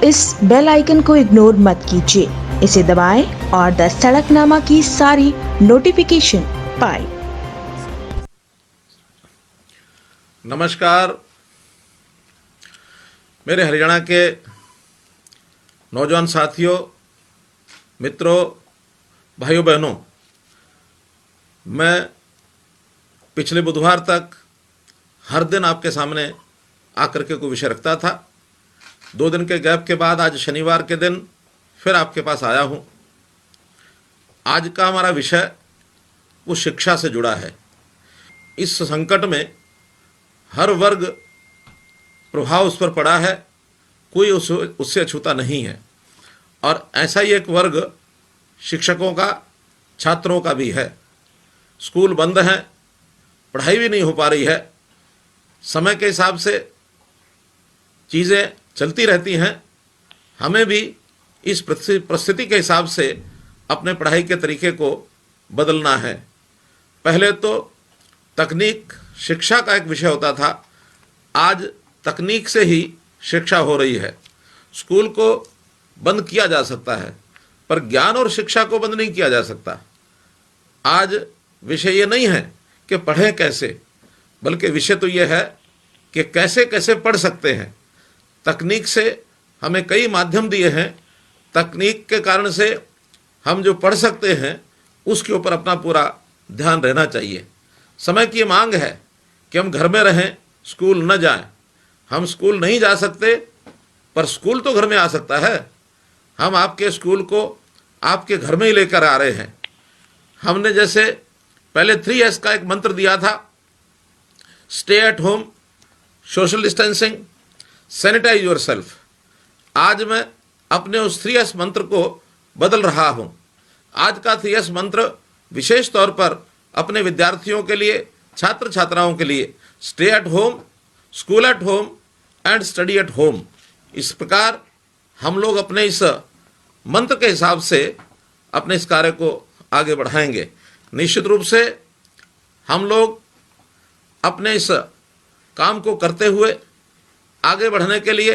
इस bell icon को ignore मत कीजिए, इसे दबाएं और द सड़कनामा की सारी नोटिफिकेशन पाएं। नमस्कार, मेरे हरियाणा के नौजवान साथियों, मित्रों, भाइयों बहनों, मैं पिछले बुधवार तक हर दिन आपके सामने आकर के कोई विषय रखता था। 2 दिन के गैप के बाद आज शनिवार के दिन फिर आपके पास आया हूं। आज का हमारा विषय वो शिक्षा से जुड़ा है। इस संकट में हर वर्ग प्रभाव उस पर पड़ा है, कोई उससे अछूता नहीं है। और ऐसा ही एक वर्ग शिक्षकों का, छात्रों का भी है। स्कूल बंद हैं, पढ़ाई भी नहीं हो पा रही है, समय के हिसाब से चीज़ें चलती रहती हैं। हमें भी इस परिस्थिति के हिसाब से अपने पढ़ाई के तरीके को बदलना है। पहले तो तकनीक शिक्षा का एक विषय होता था, आज तकनीक से ही शिक्षा हो रही है। स्कूल को बंद किया जा सकता है, पर ज्ञान और शिक्षा को बंद नहीं किया जा सकता। आज विषय ये नहीं है कि पढ़ें कैसे, बल्कि विषय तो ये है कि कैसे कैसे पढ़ सकते हैं। तकनीक से हमें कई माध्यम दिए हैं, तकनीक के कारण से हम जो पढ़ सकते हैं उसके ऊपर अपना पूरा ध्यान रहना चाहिए। समय की मांग है कि हम घर में रहें, स्कूल न जाएं। हम स्कूल नहीं जा सकते, पर स्कूल तो घर में आ सकता है। हम आपके स्कूल को आपके घर में ही लेकर आ रहे हैं। हमने जैसे पहले 3S का एक मंत्र दिया था, stay at home, social distancing, sanitise yourself. आज मैं अपने उस 3S मंत्र को बदल रहा हूं। आज का 3S मंत्र विशेष तौर पर अपने विद्यार्थियों के लिए, छात्र छात्राओं के लिए, stay at home, school at home and study at home. इस प्रकार हम लोग अपने इस मंत्र के हिसाब से अपने इस कार्य को आगे बढ़ाएंगे। निश्चित रूप से हम लोग अपने इस काम को करते हुए आगे बढ़ने के लिए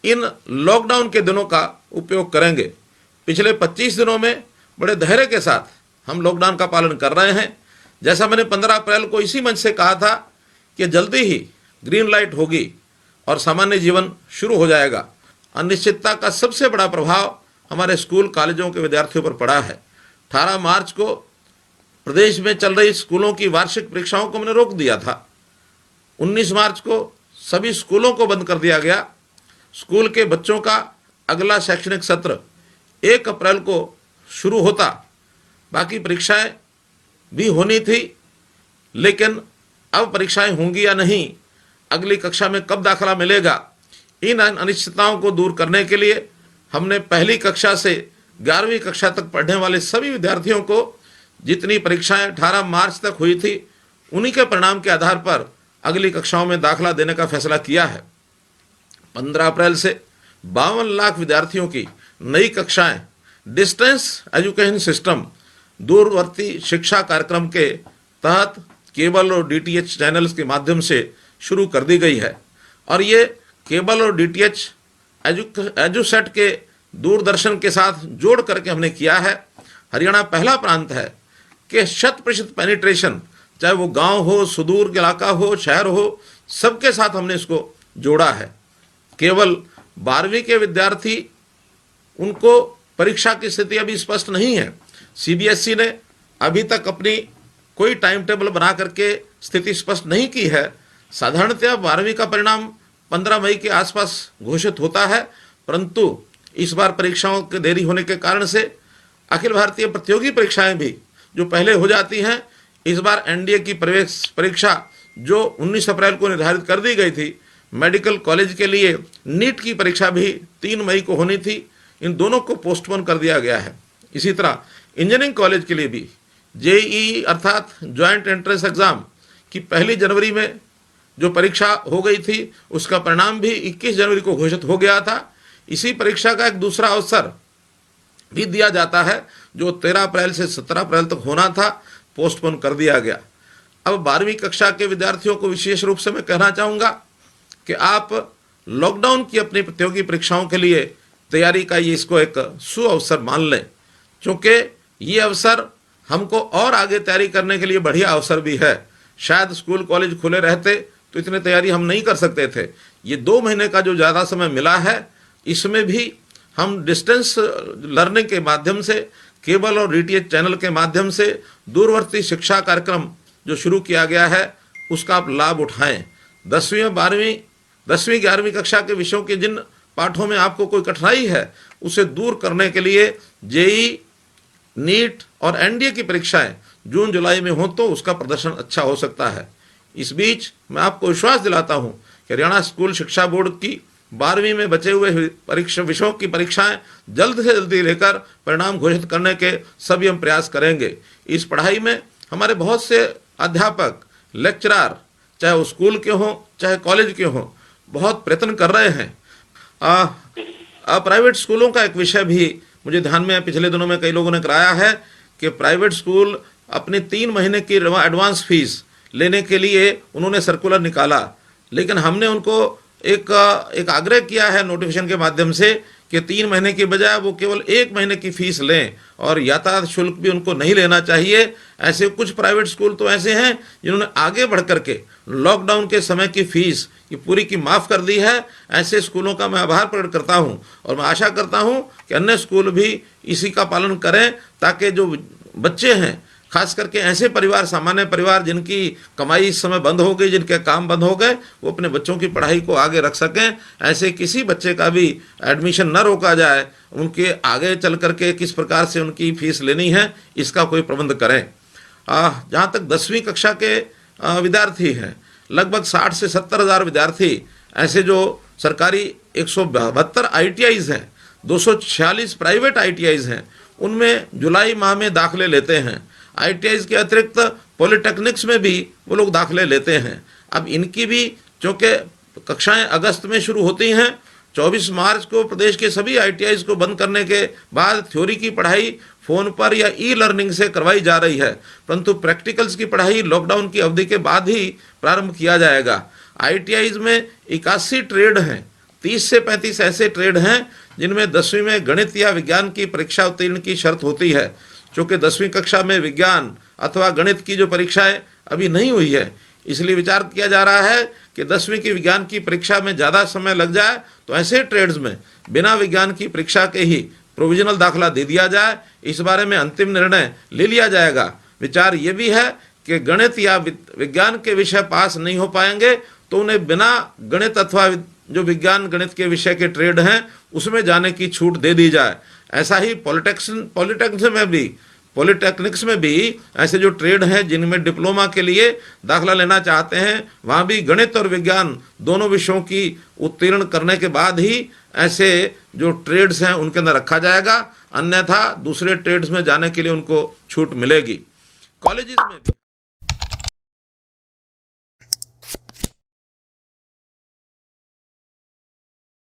इन लॉकडाउन के दिनों का उपयोग करेंगे। पिछले 25 दिनों में बड़े धैर्य के साथ हम लॉकडाउन का पालन कर रहे हैं। जैसा मैंने 15 अप्रैल को इसी मंच से कहा था कि जल्दी ही ग्रीन लाइट होगी और सामान्य जीवन शुरू हो जाएगा। अनिश्चितता का सबसे बड़ा प्रभाव हमारे स्कूल कॉलेजों के विद्यार्थियों पर पड़ा है। 18 मार्च को प्रदेश में चल रही स्कूलों की वार्षिक परीक्षाओं को हमने रोक दिया था। 19 मार्च को सभी स्कूलों को बंद कर दिया गया। स्कूल के बच्चों का अगला शैक्षणिक सत्र 1 अप्रैल को शुरू होता। बाकी परीक्षाएं भी होनी थी, लेकिन अब परीक्षाएं होंगी या नहीं, अगली कक्षा में कब दाखिला मिलेगा, इन अनिश्चितताओं को दूर करने के लिए हमने पहली कक्षा से 11वीं कक्षा तक पढ़ने वाले सभी विद्यार्थियों को जितनी परीक्षाएं 18 मार्च तक हुई थी, उन्हीं के परिणाम के आधार पर अगली कक्षाओं में दाखिला देने का फैसला किया है। 15 अप्रैल से 52 लाख विद्यार्थियों की नई कक्षाएं डिस्टेंस एजुकेशन सिस्टम, दूरवर्ती शिक्षा कार्यक्रम के तहत केबल और DTH चैनल्स के माध्यम से शुरू कर दी गई है। और ये केबल और DTH एजुसेट के दूरदर्शन के साथ जोड़ करके हमने किया है। हरियाणा पहला प्रांत है कि 100% पेनिट्रेशन, चाहे वो गांव हो, सुदूर इलाका हो, शहर हो, सबके साथ हमने इसको जोड़ा है। केवल 12वीं के विद्यार्थी, उनको परीक्षा की स्थिति अभी स्पष्ट नहीं है। CBSE ने अभी तक अपनी कोई टाइम टेबल बना करके स्थिति स्पष्ट नहीं की है। साधारणतः 12वीं का परिणाम 15 मई के आसपास घोषित होता है, परंतु इस बार परीक्षाओं के देरी होने के कारण से अखिल भारतीय प्रतियोगी परीक्षाएं भी जो पहले हो जाती हैं, इस बार NDA की प्रवेश परीक्षा जो 19 अप्रैल को निर्धारित कर दी गई थी, मेडिकल कॉलेज के लिए नीट की परीक्षा भी 3 मई को होनी थी, इन दोनों को पोस्टपोन कर दिया गया है। इसी तरह इंजीनियरिंग कॉलेज के लिए भी JEE अर्थात ज्वाइंट एंट्रेंस एग्जाम की 1 जनवरी में जो परीक्षा हो गई थी, उसका परिणाम भी 21 जनवरी को घोषित हो गया था। इसी परीक्षा का एक दूसरा अवसर भी दिया जाता है, जो 13 अप्रैल से 17 अप्रैल तक होना था, पोस्टपोन कर दिया गया। अब 12वीं कक्षा के विद्यार्थियों को विशेष रूप से मैं कहना चाहूँगा कि आप लॉकडाउन की अपनी प्रतियोगी परीक्षाओं के लिए तैयारी का ये इसको एक सुअवसर मान लें, क्योंकि ये अवसर हमको और आगे तैयारी करने के लिए बढ़िया अवसर भी है। शायद स्कूल कॉलेज खुले रहते तो इतनी तैयारी हम नहीं कर सकते थे। ये 2 महीने का जो ज़्यादा समय मिला है, इसमें भी हम डिस्टेंस लर्निंग के माध्यम से, केबल और डीटीएच चैनल के माध्यम से दूरवर्ती शिक्षा कार्यक्रम जो शुरू किया गया है उसका आप लाभ उठाएं। 10वीं और 12वीं 11वीं कक्षा के विषयों के जिन पाठों में आपको कोई कठिनाई है उसे दूर करने के लिए जेई, नीट और एनडीए की परीक्षाएं जून जुलाई में हो तो उसका प्रदर्शन अच्छा हो सकता है। इस बीच मैं आपको विश्वास दिलाता हूं कि हरियाणा स्कूल शिक्षा बोर्ड की 12वीं में बचे हुए परीक्षा विषयों की परीक्षाएं जल्द से जल्दी लेकर परिणाम घोषित करने के सभी हम प्रयास करेंगे। इस पढ़ाई में हमारे बहुत से अध्यापक, लेक्चरर, चाहे वो स्कूल के हों चाहे कॉलेज के हों, बहुत प्रयत्न कर रहे हैं। प्राइवेट स्कूलों का एक विषय भी मुझे ध्यान में पिछले दिनों में कई लोगों ने कराया है कि प्राइवेट स्कूल अपनी 3 महीने की एडवांस फीस लेने के लिए उन्होंने सर्कुलर निकाला, लेकिन हमने उनको एक आग्रह किया है नोटिफिकेशन के माध्यम से कि 3 महीने की बजाय वो केवल 1 महीने की फीस लें और यातायात शुल्क भी उनको नहीं लेना चाहिए। ऐसे कुछ प्राइवेट स्कूल तो ऐसे हैं जिन्होंने आगे बढ़ करके लॉकडाउन के समय की फीस ये पूरी की माफ़ कर दी है। ऐसे स्कूलों का मैं आभार प्रकट करता हूं और मैं आशा करता हूं कि अन्य स्कूल भी इसी का पालन करें, ताकि जो बच्चे हैं, खास करके ऐसे परिवार, सामान्य परिवार जिनकी कमाई इस समय बंद हो गई, जिनके काम बंद हो गए, वो अपने बच्चों की पढ़ाई को आगे रख सकें। ऐसे किसी बच्चे का भी एडमिशन न रोका जाए, उनके आगे चल करके किस प्रकार से उनकी फीस लेनी है इसका कोई प्रबंध करें। जहाँ तक 10वीं कक्षा के विद्यार्थी हैं, लगभग 60 से 70 हज़ार विद्यार्थी ऐसे जो सरकारी 172 ITIs हैं, 246 प्राइवेट ITIs हैं, उनमें जुलाई माह में दाखिले लेते हैं। ITIs के अतिरिक्त पॉलिटेक्निक्स में भी वो लोग दाखिले लेते हैं। अब इनकी भी चूँकि कक्षाएं अगस्त में शुरू होती हैं, 24 मार्च को प्रदेश के सभी ITIs को बंद करने के बाद थ्योरी की पढ़ाई फ़ोन पर या ई-लर्निंग से करवाई जा रही है, परंतु प्रैक्टिकल्स की पढ़ाई लॉकडाउन की अवधि के बाद ही प्रारंभ किया जाएगा। ITIs में 81 ट्रेड हैं, 30 से 35 ऐसे ट्रेड हैं जिनमें 10वीं में गणित या विज्ञान की परीक्षा उत्तीर्ण की शर्त होती है। चूँकि 10वीं कक्षा में विज्ञान अथवा गणित की जो परीक्षाएं अभी नहीं हुई है, इसलिए विचार किया जा रहा है कि 10वीं की विज्ञान की परीक्षा में ज़्यादा समय लग जाए तो ऐसे ट्रेड्स में बिना विज्ञान की परीक्षा के ही प्रोविजनल दाखला दे दिया जाए। इस बारे में अंतिम निर्णय ले लिया जाएगा। विचार ये भी है कि गणित या विज्ञान के विषय पास नहीं हो पाएंगे तो उन्हें बिना गणित अथवा जो विज्ञान गणित के विषय के ट्रेड हैं उसमें जाने की छूट दे दी जाए। ऐसा ही पॉलिटेक्निक्स में भी ऐसे जो ट्रेड हैं जिनमें डिप्लोमा के लिए दाखला लेना चाहते हैं, वहाँ भी गणित और विज्ञान दोनों विषयों की उत्तीर्ण करने के बाद ही ऐसे जो ट्रेड्स हैं उनके अंदर रखा जाएगा, अन्यथा दूसरे ट्रेड्स में जाने के लिए उनको छूट मिलेगी। कॉलेजेस में भी